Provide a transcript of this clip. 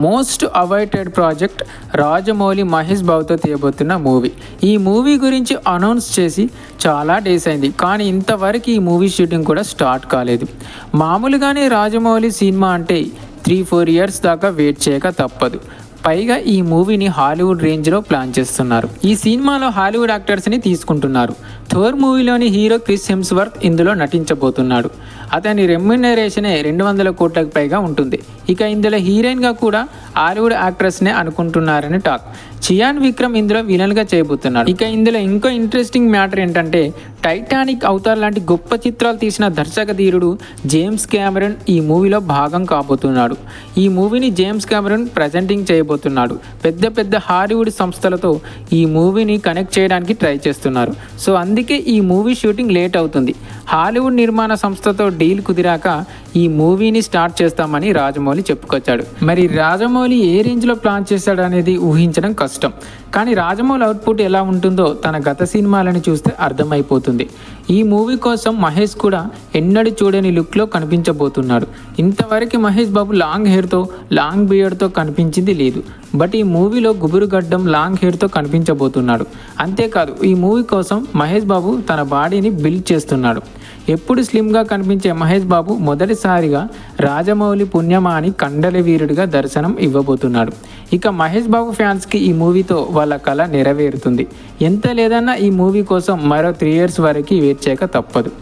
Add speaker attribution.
Speaker 1: Most awaited project Rajamouli Mahesh బాబుతో తీయబోతున్న movie. ఈ movie గురించి అనౌన్స్ చేసి చాలా డేస్ అయింది, కానీ ఇంతవరకు ఈ మూవీ షూటింగ్ కూడా స్టార్ట్ కాలేదు. మామూలుగానే రాజమౌళి సినిమా అంటే 3-4 ఇయర్స్ దాకా వెయిట్ చేయక తప్పదు. పైగా ఈ మూవీని హాలీవుడ్ రేంజ్లో ప్లాన్ చేస్తున్నారు. ఈ సినిమాలో హాలీవుడ్ యాక్టర్స్ని తీసుకుంటున్నారు. థోర్ మూవీలోని హీరో క్రిస్ హెమ్స్వర్త్ ఇందులో నటించబోతున్నాడు. అతని రెమ్యునరేషనే 200 కోట్లకు పైగా ఉంటుంది. ఇక ఇందులో హీరోయిన్గా కూడా హాలీవుడ్ యాక్ట్రెస్నే అనుకుంటున్నారని టాక్. చియాన్ విక్రమ్ ఇందులో విలన్గా చేయబోతున్నాడు. ఇక ఇందులో ఇంకో ఇంట్రెస్టింగ్ మ్యాటర్ ఏంటంటే, టైటానిక్, అవతార్ లాంటి గొప్ప చిత్రాలు తీసిన దర్శక ధీరుడు జేమ్స్ కెమెరన్ ఈ మూవీలో భాగం కాబోతున్నాడు. ఈ మూవీని జేమ్స్ కెమెరన్ ప్రజెంటింగ్ చేయబోతున్నాడు. పెద్ద పెద్ద హాలీవుడ్ సంస్థలతో ఈ మూవీని కనెక్ట్ చేయడానికి ట్రై చేస్తున్నారు. సో అందుకే ఈ మూవీ షూటింగ్ లేట్ అవుతుంది. హాలీవుడ్ నిర్మాణ సంస్థతో డీల్ కుదిరాక ఈ మూవీని స్టార్ట్ చేస్తామని రాజమౌళి చెప్పుకొచ్చాడు. మరి రాజమౌళి ఏ రేంజ్లో ప్లాన్ చేశాడు అనేది ఊహించడం కష్టం. కానీ రాజమౌళి అవుట్పుట్ ఎలా ఉంటుందో తన గత సినిమాలను చూస్తే అర్థమైపోతుంది. ఈ మూవీ కోసం మహేష్ కూడా ఎన్నడూ చూడని లుక్లో కనిపించబోతున్నాడు. ఇంతవరకు మహేష్ బాబు లాంగ్ హెయిర్తో, లాంగ్ బియర్డ్తో కనిపించింది లేదు. బట్ ఈ మూవీలో గుబురు గడ్డం, లాంగ్ హెయిర్తో కనిపించబోతున్నాడు. అంతేకాదు, ఈ మూవీ కోసం మహేష్ బాబు తన బాడీని బిల్డ్ చేస్తున్నాడు. ఎప్పుడు స్లిమ్గా కనిపించే మహేష్ బాబు మొదటిసారిగా రాజమౌళి పుణ్యమాని కండల వీరుడిగా దర్శనం ఇవ్వబోతున్నాడు. ఇక మహేష్ బాబు ఫ్యాన్స్కి ఈ మూవీతో వాళ్ళ కళ నెరవేరుతుంది. ఎంత లేదన్నా ఈ మూవీ కోసం మరో 3 ఇయర్స్ వరకు వెయిట్ చేయక తప్పదు.